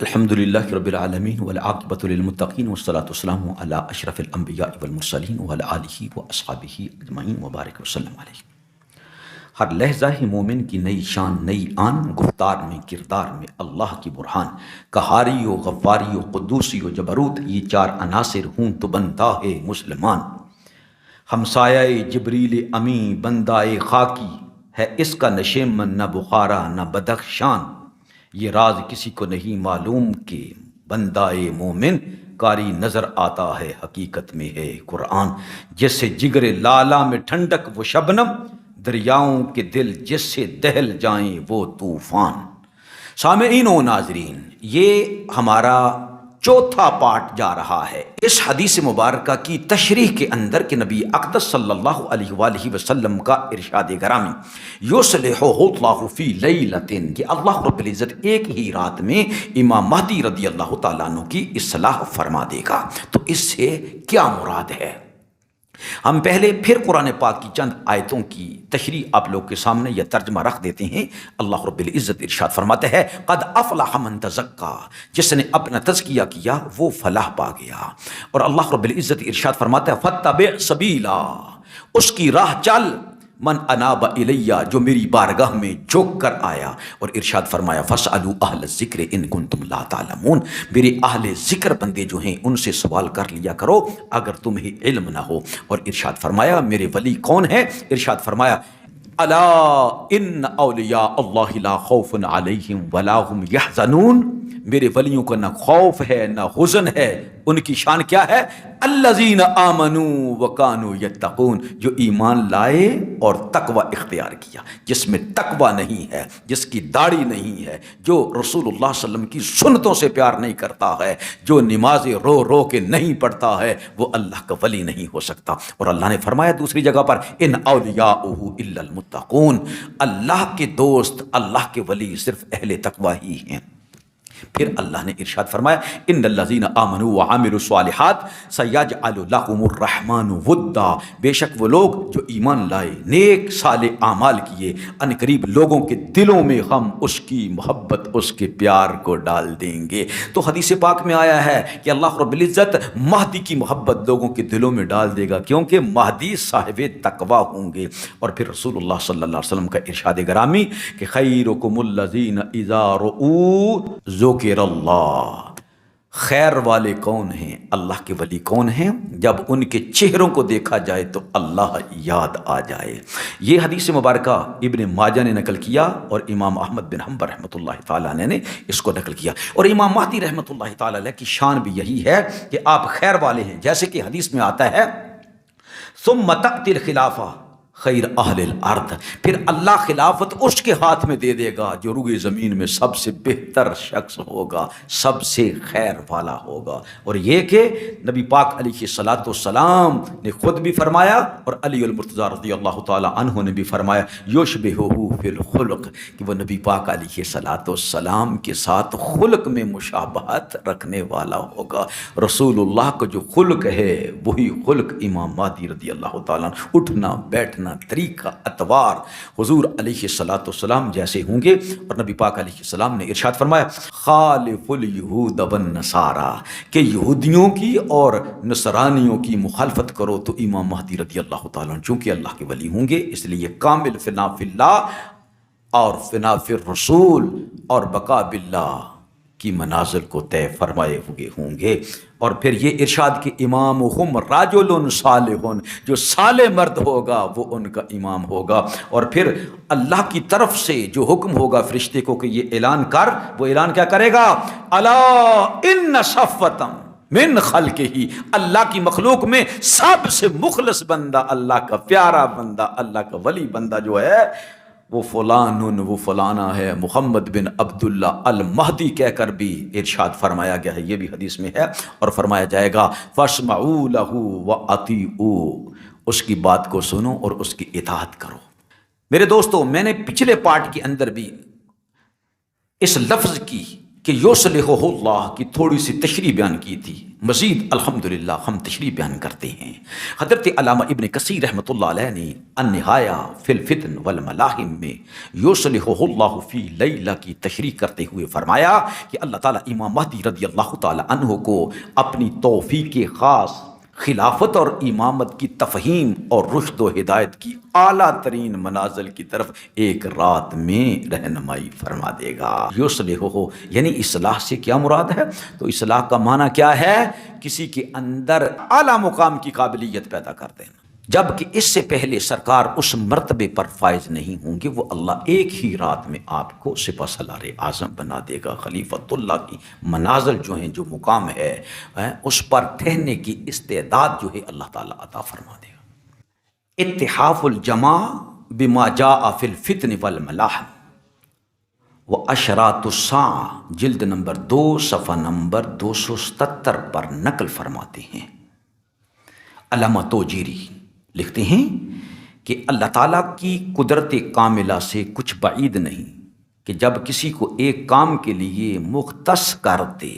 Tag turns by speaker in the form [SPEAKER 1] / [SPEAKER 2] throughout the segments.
[SPEAKER 1] الحمد للہ رب العالمین والعاقبۃ للمتقین والصلاۃ والسلام علی اشرف الانبیاء والمرسلین وعلی آلہ واصحابہ اجمعین وبارک وسلم علیہ۔ ہر لحظہ ہی مومن کی نئی شان نئی آن، گفتار میں کردار میں اللہ کی برہان، قہاری و غفاری و قدوسی و جبروت، یہ چار عناصر ہوں تو بنتا ہے مسلمان۔ ہمسایہ جبریل امی بندہ خاکی ہے، اس کا نشیمن نہ بخارا نہ بدخشان۔ یہ راز کسی کو نہیں معلوم کہ بندہ مومن کاری نظر آتا ہے، حقیقت میں ہے قرآن۔ جیسے جگر لالا میں ٹھنڈک وہ شبنم، دریاؤں کے دل جس سے دہل جائیں وہ طوفان۔ سامعین و ناظرین، یہ ہمارا چوتھا پارٹ جا رہا ہے اس حدیث مبارکہ کی تشریح کے اندر کہ نبی اقدس صلی اللہ علیہ وآلہ وسلم کا ارشاد گرامی یصلح اللہ فی لیلۃ، کہ اللہ رب العزت ایک ہی رات میں امام مہدی رضی اللہ تعالیٰ عنہ کی اصلاح فرما دے گا۔ تو اس سے کیا مراد ہے؟ ہم پہلے پھر قرآن پاک کی چند آیتوں کی تشریح آپ لوگ کے سامنے یا ترجمہ رکھ دیتے ہیں۔ اللہ رب العزت ارشاد فرماتے ہیں قد افلح من تزکا، جس نے اپنا تزکیہ کیا وہ فلاح پا گیا۔ اور اللہ رب العزت ارشاد فرماتا ہے فاتبع سبیلا، اس کی راہ چل، من اناب الیہ، جو میری بارگاہ میں جھک کر آیا۔ اور ارشاد فرمایا فاسألوا اہل الذکر ان کنتم لا تعلمون، میرے اہل ذکر بندے جو ہیں ان سے سوال کر لیا کرو اگر تمہیں علم نہ ہو۔ اور ارشاد فرمایا میرے ولی کون ہے؟ ارشاد فرمایا الا ان اولیاء اللہ لا خوف علیہم ولا هم یحزنون، میرے ولیوں کو نہ خوف ہے نہ حزن ہے۔ ان کی شان کیا ہے؟ الذین آمنوا وکانوا یتقون، جو ایمان لائے اور تقوی اختیار کیا۔ جس میں تقوی نہیں ہے، جس کی داڑھی نہیں ہے، جو رسول اللہ صلی اللہ علیہ وسلم کی سنتوں سے پیار نہیں کرتا ہے، جو نمازیں رو رو کے نہیں پڑھتا ہے، وہ اللہ کا ولی نہیں ہو سکتا۔ اور اللہ نے فرمایا دوسری جگہ پر ان اولیاءہ الا المتقون، اللہ کے دوست اللہ کے ولی صرف اہل تقوی ہی ہیں۔ پھر اللہ نے ارشاد فرمایا ان الذین آمنوا وعملوا الصالحات سیجعل لهم الرحمن ودا، بے شک وہ لوگ جو ایمان لائے نیک صالح اعمال کیے، ان قریب لوگوں کے دلوں میں ہم اس کی محبت اس کے پیار کو ڈال دیں گے۔ تو حدیث پاک میں آیا ہے کہ اللہ رب العزت مہدی کی محبت لوگوں کے دلوں میں ڈال دے گا، کیونکہ مہدی صاحب تقوی ہوں گے۔ اور پھر رسول اللہ صلی اللہ علیہ وسلم کا ارشاد گرامی کہ خیرکم الذین اذا رؤوا ذکر اللہ، خیر والے کون ہیں؟ اللہ کے ولی کون ہیں؟ جب ان کے چہروں کو دیکھا جائے تو اللہ یاد آ جائے۔ یہ حدیث مبارکہ ابن ماجہ نے نقل کیا اور امام احمد بن حنبل رحمۃ اللہ تعالیٰ علیہ نے اس کو نقل کیا۔ اور امام مہدی رحمۃ اللہ تعالیٰ علیہ کی شان بھی یہی ہے کہ آپ خیر والے ہیں، جیسے کہ حدیث میں آتا ہے ثم تأتی الخلافہ خیر اہل الارض، پھر اللہ خلافت اس کے ہاتھ میں دے دے گا جو روئے زمین میں سب سے بہتر شخص ہوگا، سب سے خیر والا ہوگا۔ اور یہ کہ نبی پاک علیہ الصلاۃ والسلام نے خود بھی فرمایا اور علی المرتضیٰ رضی اللہ تعالی عنہ نے بھی فرمایا یشبہہ فی الخلق، کہ وہ نبی پاک علیہ الصلاۃ والسلام کے ساتھ خلق میں مشابہت رکھنے والا ہوگا۔ رسول اللہ کا جو خلق ہے وہی خلق امام مہدی رضی اللہ تعالیٰ عنہ، اٹھنا بیٹھنا طریقہ اتوار حضور علیہ الصلاۃ والسلام جیسے ہوں گے۔ اور نبی پاک علیہ السلام نے ارشاد فرمایا خالف الیہود والنصارا، کہ یہودیوں کی اور نصرانیوں کی مخالفت کرو تو امام مہدی رضی اللہ تعالیٰ عنہ چونکہ اللہ کے ولی ہوں گے، اس لیے کامل فنا فی اللہ اور فنا فی الرسول اور بقا باللہ کی منازل کو طے فرمائے ہوئے ہوں گے۔ اور پھر یہ ارشاد کہ امامہم رجل صالح، جو صالح مرد ہوگا وہ ان کا امام ہوگا۔ اور پھر اللہ کی طرف سے جو حکم ہوگا فرشتے کو کہ یہ اعلان کر، وہ اعلان کیا کرے گا؟ الا ان صفوۃ من خلقہ، اللہ کی مخلوق میں سب سے مخلص بندہ، اللہ کا پیارا بندہ، اللہ کا ولی بندہ جو ہے وہ فلان وہ فلانا ہے، محمد بن عبداللہ المہدی کہہ کر بھی ارشاد فرمایا گیا ہے، یہ بھی حدیث میں ہے۔ اور فرمایا جائے گا فاسمعوا لہ واطیعوا، اس کی بات کو سنو اور اس کی اطاعت کرو۔ میرے دوستو، میں نے پچھلے پارٹ کے اندر بھی اس لفظ کی کہ یصلح اللہ کی تھوڑی سی تشریح بیان کی تھی، مزید الحمدللہ ہم تشریح بیان کرتے ہیں۔ حضرت علامہ ابن کثیر رحمۃ اللہ علیہ نے النہایہ فی الفتن والملاحم میں یصلح اللہ فی لیلہ کی تشریح کرتے ہوئے فرمایا کہ اللہ تعالیٰ امام مہدی رضی اللہ تعالیٰ عنہ کو اپنی توفیق خاص خلافت اور امامت کی تفہیم اور رشد و ہدایت کی اعلیٰ ترین منازل کی طرف ایک رات میں رہنمائی فرما دے گا۔ یصلح یعنی اصلاح سے کیا مراد ہے؟ تو اصلاح کا معنی کیا ہے؟ کسی کے اندر اعلیٰ مقام کی قابلیت پیدا کر دینا، جبکہ اس سے پہلے سرکار اس مرتبے پر فائز نہیں ہوں گے، وہ اللہ ایک ہی رات میں آپ کو سپہ سالار اعظم بنا دے گا۔ خلیفۃ اللہ کی منازل جو ہیں، جو مقام ہے اس پر ٹھہرنے کی استعداد جو ہے اللہ تعالیٰ عطا فرما دے گا۔ اتحاف الجماع بما جاء فی الفتن والملاحم و اشراط الساعہ، جلد نمبر 2 صفحہ نمبر 277 پر نقل فرماتے ہیں۔ علامہ توجیری لکھتے ہیں کہ اللہ تعالیٰ کی قدرت کاملہ سے کچھ بعید نہیں کہ جب کسی کو ایک کام کے لیے مختص کر دے،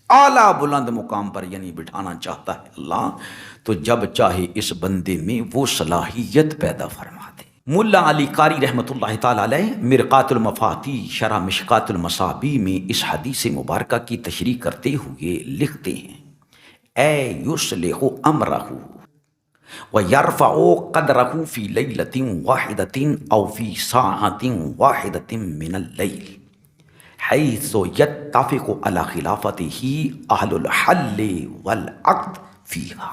[SPEAKER 1] اعلیٰ بلند مقام پر یعنی بٹھانا چاہتا ہے اللہ، تو جب چاہے اس بندے میں وہ صلاحیت پیدا فرما دے۔ ملا علی قاری رحمۃ اللہ تعالیٰ علیہ مرقات المفاتیح شرح مشکات المصابیح میں اس حدیث مبارکہ کی تشریح کرتے ہوئے لکھتے ہیں، اے یصلح امرہ وَيَرْفَعُ قَدْرَهُ فِي لَيْلَةٍ وَاحِدَةٍ أَوْ فِي سَاعَةٍ وَاحِدَةٍ مِّنَ اللَّيْلِ حَيْثُ يَتَّفِقُ عَلَى خِلَافَتِهِ أَهْلُ الْحَلِّ وَالْعَقْدِ فِيهَا،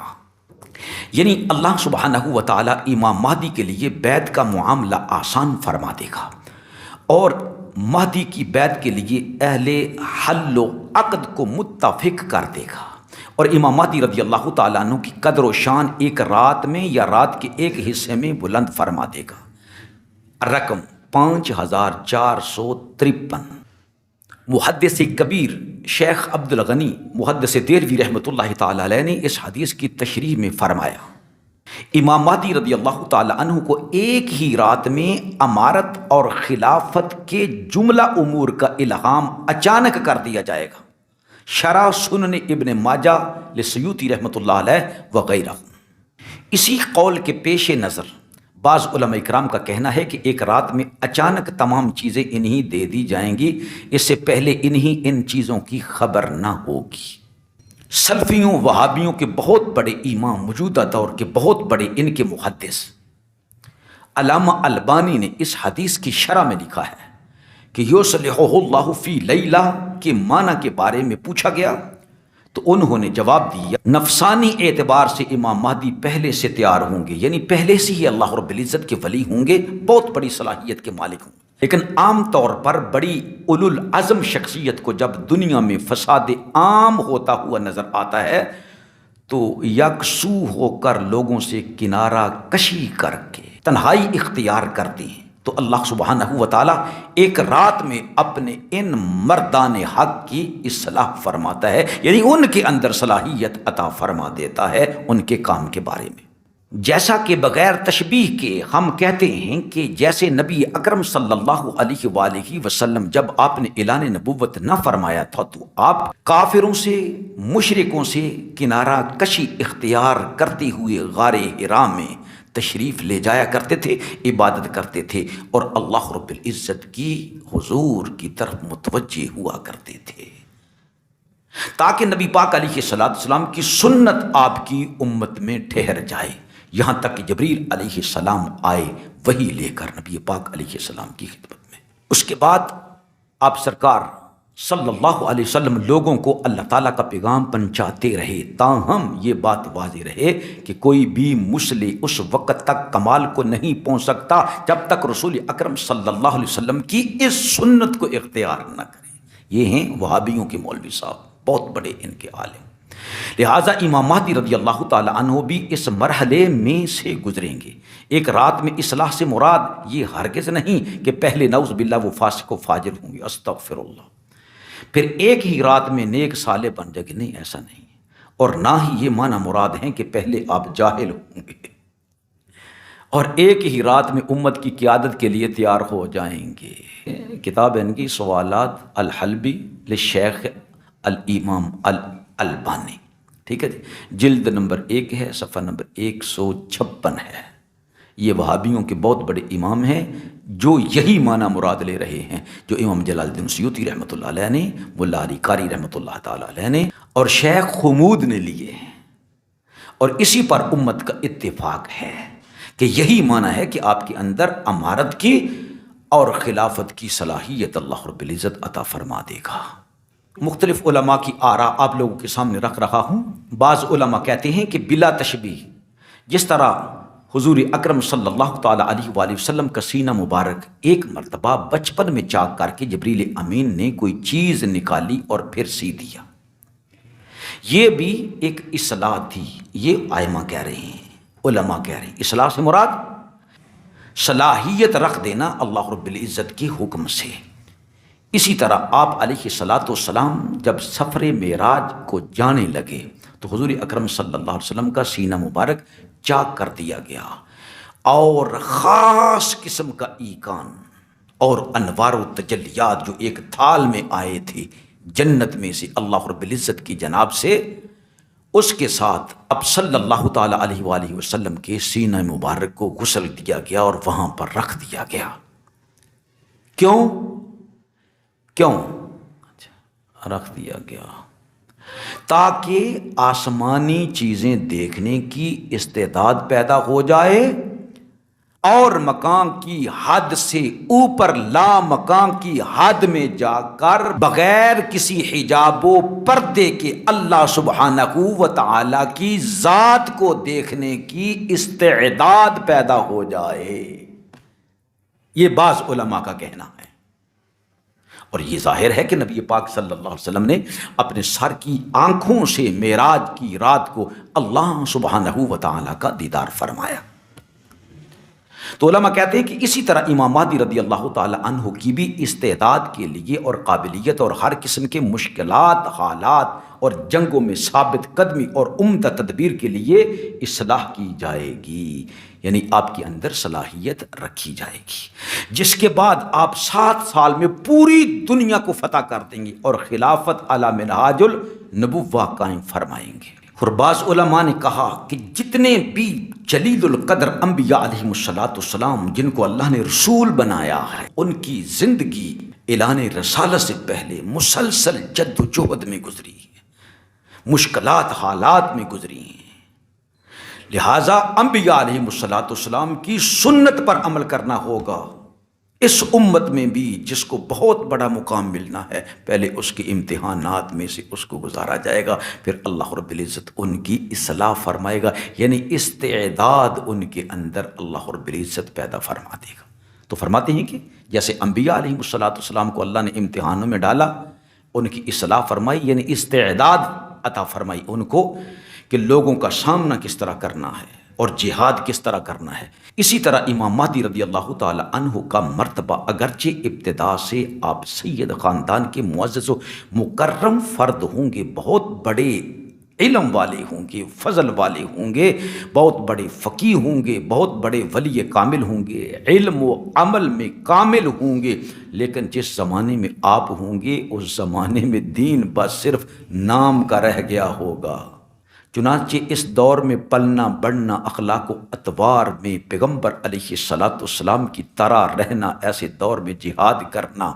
[SPEAKER 1] یعنی اللہ سبحانہ و تعالیٰ امام مہدی کے لیے بیعت کا معاملہ آسان فرما دے گا، اور مہدی کی بیعت کے لیے اہل حل و عقد کو متفق کر دے گا، اور امام مہدی رضی اللہ تعالیٰ عنہ کی قدر و شان ایک رات میں یا رات کے ایک حصے میں بلند فرما دے گا۔ رقم 5453۔ محدث کبیر شیخ عبد الغنی محدث دہلوی رحمۃ اللہ تعالیٰ علیہ نے اس حدیث کی تشریح میں فرمایا، امام مہدی رضی اللہ تعالیٰ عنہ کو ایک ہی رات میں امارت اور خلافت کے جملہ امور کا الہام اچانک کر دیا جائے گا۔ شرح سنن ابن ماجہ لسیوطی رحمۃ اللہ علیہ وغیرہ۔ اسی قول کے پیش نظر بعض علماء اکرام کا کہنا ہے کہ ایک رات میں اچانک تمام چیزیں انہی دے دی جائیں گی، اس سے پہلے انہی ان چیزوں کی خبر نہ ہوگی۔ سلفیوں وہابیوں کے بہت بڑے امام، موجودہ دور کے بہت بڑے ان کے محدث علامہ البانی نے اس حدیث کی شرح میں لکھا ہے کہ یصلح اللہ فی لیلہ کے معنی کے بارے میں پوچھا گیا تو انہوں نے جواب دیا، نفسانی اعتبار سے امام مہدی پہلے سے تیار ہوں گے، یعنی پہلے سے ہی اللہ رب العزت کے ولی ہوں گے، بہت بڑی صلاحیت کے مالک ہوں گے، لیکن عام طور پر بڑی اولو العزم شخصیت کو جب دنیا میں فساد عام ہوتا ہوا نظر آتا ہے تو یکسو ہو کر لوگوں سے کنارہ کشی کر کے تنہائی اختیار کرتے ہیں، تو اللہ سبحانہ و تعالیٰ ایک رات میں اپنے ان مردان حق کی اصلاح فرماتا ہے، یعنی ان کے اندر صلاحیت عطا فرما دیتا ہے ان کے کام کے بارے میں۔ جیسا کہ بغیر تشبیہ کے ہم کہتے ہیں کہ جیسے نبی اکرم صلی اللہ علیہ وآلہ وسلم جب آپ نے اعلان نبوت نہ فرمایا تھا تو آپ کافروں سے مشرکوں سے کنارہ کشی اختیار کرتے ہوئے غار حرا میں تشریف لے جایا کرتے تھے، عبادت کرتے تھے اور اللہ رب العزت کی حضور کی طرف متوجہ ہوا کرتے تھے، تاکہ نبی پاک علیہ السلام کی سنت آپ کی امت میں ٹھہر جائے، یہاں تک کہ جبریل علیہ السلام آئے وہی لے کر نبی پاک علیہ السلام کی خدمت میں۔ اس کے بعد آپ سرکار صلی اللہ علیہ وسلم لوگوں کو اللہ تعالیٰ کا پیغام پہنچاتے رہے، تاہم یہ بات واضح رہے کہ کوئی بھی مسلح اس وقت تک کمال کو نہیں پہنچ سکتا جب تک رسول اکرم صلی اللہ علیہ وسلم کی اس سنت کو اختیار نہ کرے۔ یہ ہیں وہابیوں کے مولوی صاحب، بہت بڑے ان کے عالم، لہٰذا امام مہدی رضی اللہ تعالی عنہ بھی اس مرحلے میں سے گزریں گے۔ ایک رات میں اصلاح سے مراد یہ ہرگز نہیں کہ پہلے نعوذ باللہ وہ فاسق و فاجر ہوں گے، استغفر اللہ، پھر ایک ہی رات میں نیک صالح بن جائے گے، نہیں، ایسا نہیں، اور نہ ہی یہ معنی مراد ہیں کہ پہلے آپ جاہل ہوں گے اور ایک ہی رات میں امت کی قیادت کے لیے تیار ہو جائیں گے۔ کتاب ہے ان کی سوالات الحلبی للشیخ الامام الالبانی، ٹھیک ہے جی، جلد نمبر 1 ہے، صفحہ نمبر 156 ہے۔ یہ وہابیوں کے بہت بڑے امام ہیں جو یہی معنی مراد لے رہے ہیں جو امام جلال الدین سیوطی رحمۃ اللہ علیہ نے، ملا علی قاری رحمۃ اللہ تعالی علیہ نے اور شیخ خمود نے لیے ہیں، اور اسی پر امت کا اتفاق ہے کہ یہی معنی ہے کہ آپ کے اندر امارت کی اور خلافت کی صلاحیت اللہ رب العزت عطا فرما دے گا۔ مختلف علماء کی آراء آپ لوگوں کے سامنے رکھ رہا ہوں۔ بعض علماء کہتے ہیں کہ بلا تشبیہ، جس طرح حضور اکرم صلی اللہ تعالی علیہ وآلہ وسلم کا سینہ مبارک ایک مرتبہ بچپن میں چاک کر کے جبریل امین نے کوئی چیز نکالی اور پھر سی دیا، یہ بھی ایک اصلاح تھی۔ یہ ائمہ کہہ رہے ہیں، علماء کہہ رہے ہیں اصلاح سے مراد صلاحیت رکھ دینا اللہ رب العزت کے حکم سے۔ اسی طرح آپ علیہ الصلاۃ والسلام جب سفر معراج کو جانے لگے تو حضور اکرم صلی اللہ علیہ وسلم کا سینہ مبارک چاک کر دیا گیا، اور خاص قسم کا ایقان اور انوار و تجلیات جو ایک تھال میں آئے تھے جنت میں سے اللہ رب العزت کی جناب سے، اس کے ساتھ اب صلی اللہ تعالی علیہ وآلہ وسلم کے سینہ مبارک کو غسل دیا گیا اور وہاں پر رکھ دیا گیا۔ کیوں رکھ دیا گیا؟ تاکہ آسمانی چیزیں دیکھنے کی استعداد پیدا ہو جائے اور مقام کی حد سے اوپر لا مقام کی حد میں جا کر بغیر کسی حجاب و پردے کے اللہ سبحانہ و تعالی کی ذات کو دیکھنے کی استعداد پیدا ہو جائے، یہ بعض علماء کا کہنا ہے۔ اور یہ ظاہر ہے کہ نبی پاک صلی اللہ علیہ وسلم نے اپنے سر کی آنکھوں سے معراج کی رات کو اللہ سبحانہ و تعالی کا دیدار فرمایا۔ تو علماء کہتے ہیں کہ اسی طرح امام مہدی رضی اللہ تعالی عنہ کی بھی استعداد کے لیے اور قابلیت اور ہر قسم کے مشکلات، حالات اور جنگوں میں ثابت قدمی اور عمدہ تدبیر کے لیے اصلاح کی جائے گی، یعنی آپ کے اندر صلاحیت رکھی جائے گی، جس کے بعد آپ 7 سال میں پوری دنیا کو فتح کر دیں گے اور خلافت علی منہاج النبوہ قائم فرمائیں گے۔ اور بعض علماء نے کہا کہ جتنے بھی جلیل القدر انبیاء علیہ السلام جن کو اللہ نے رسول بنایا ہے، ان کی زندگی اعلان رسالت سے پہلے مسلسل جد و جہد میں گزری ہے، مشکلات حالات میں گزری ہیں، لہٰذا انبیاء علیہ السلام کی سنت پر عمل کرنا ہوگا۔ اس امت میں بھی جس کو بہت بڑا مقام ملنا ہے، پہلے اس کے امتحانات میں سے اس کو گزارا جائے گا، پھر اللہ رب العزت ان کی اصلاح فرمائے گا، یعنی استعداد ان کے اندر اللہ رب العزت پیدا فرما دے گا۔ تو فرماتے ہیں کہ جیسے انبیاء علیہ السلام کو اللہ نے امتحانوں میں ڈالا، ان کی اصلاح فرمائی، یعنی استعداد عطا فرمائی ان کو کہ لوگوں کا سامنا کس طرح کرنا ہے اور جہاد کس طرح کرنا ہے۔ اسی طرح امام مہدی رضی اللہ تعالی عنہ کا مرتبہ اگرچہ ابتدا سے آپ سید خاندان کے معزز و مکرم فرد ہوں گے، بہت بڑے علم والے ہوں گے، فضل والے ہوں گے، بہت بڑے فقیہ ہوں گے، بہت بڑے ولی کامل ہوں گے، علم و عمل میں کامل ہوں گے، لیکن جس زمانے میں آپ ہوں گے اس زمانے میں دین بس صرف نام کا رہ گیا ہوگا۔ چنانچہ اس دور میں پلنا بڑھنا، اخلاق و اطوار میں پیغمبر علیہ السلام کی طرح رہنا، ایسے دور میں جہاد کرنا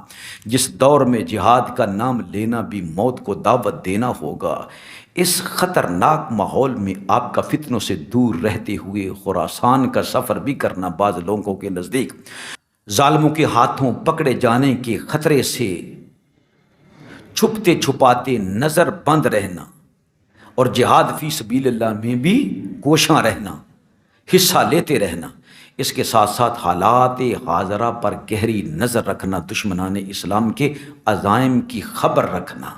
[SPEAKER 1] جس دور میں جہاد کا نام لینا بھی موت کو دعوت دینا ہوگا، اس خطرناک ماحول میں آپ کا فتنوں سے دور رہتے ہوئے خراسان کا سفر بھی کرنا بعض لوگوں کے نزدیک ظالموں کے ہاتھوں پکڑے جانے کے خطرے سے چھپتے چھپاتے نظر بند رہنا اور جہاد فی سبیل اللہ میں بھی کوشاں رہنا، حصہ لیتے رہنا، اس کے ساتھ ساتھ حالات حاضرہ پر گہری نظر رکھنا، دشمنان اسلام کے عزائم کی خبر رکھنا،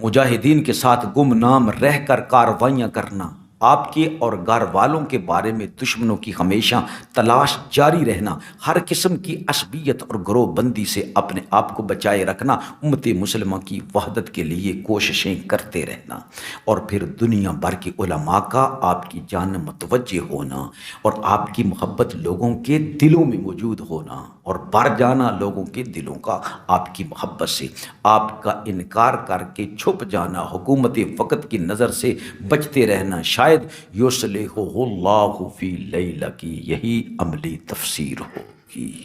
[SPEAKER 1] مجاہدین کے ساتھ گمنام رہ کر کارروائیاں کرنا، آپ کے اور گھر والوں کے بارے میں دشمنوں کی ہمیشہ تلاش جاری رہنا، ہر قسم کی عصبیت اور گروہ بندی سے اپنے آپ کو بچائے رکھنا، امت مسلمہ کی وحدت کے لیے کوششیں کرتے رہنا، اور پھر دنیا بھر کے علماء کا آپ کی جانب متوجہ ہونا اور آپ کی محبت لوگوں کے دلوں میں موجود ہونا اور بھر جانا لوگوں کے دلوں کا آپ کی محبت سے، آپ کا انکار کر کے چھپ جانا، حکومت وقت کی نظر سے بچتے رہنا، شاید یصلحہ اللہ فی لیلہ کی یہی عملی تفسیر ہوگی۔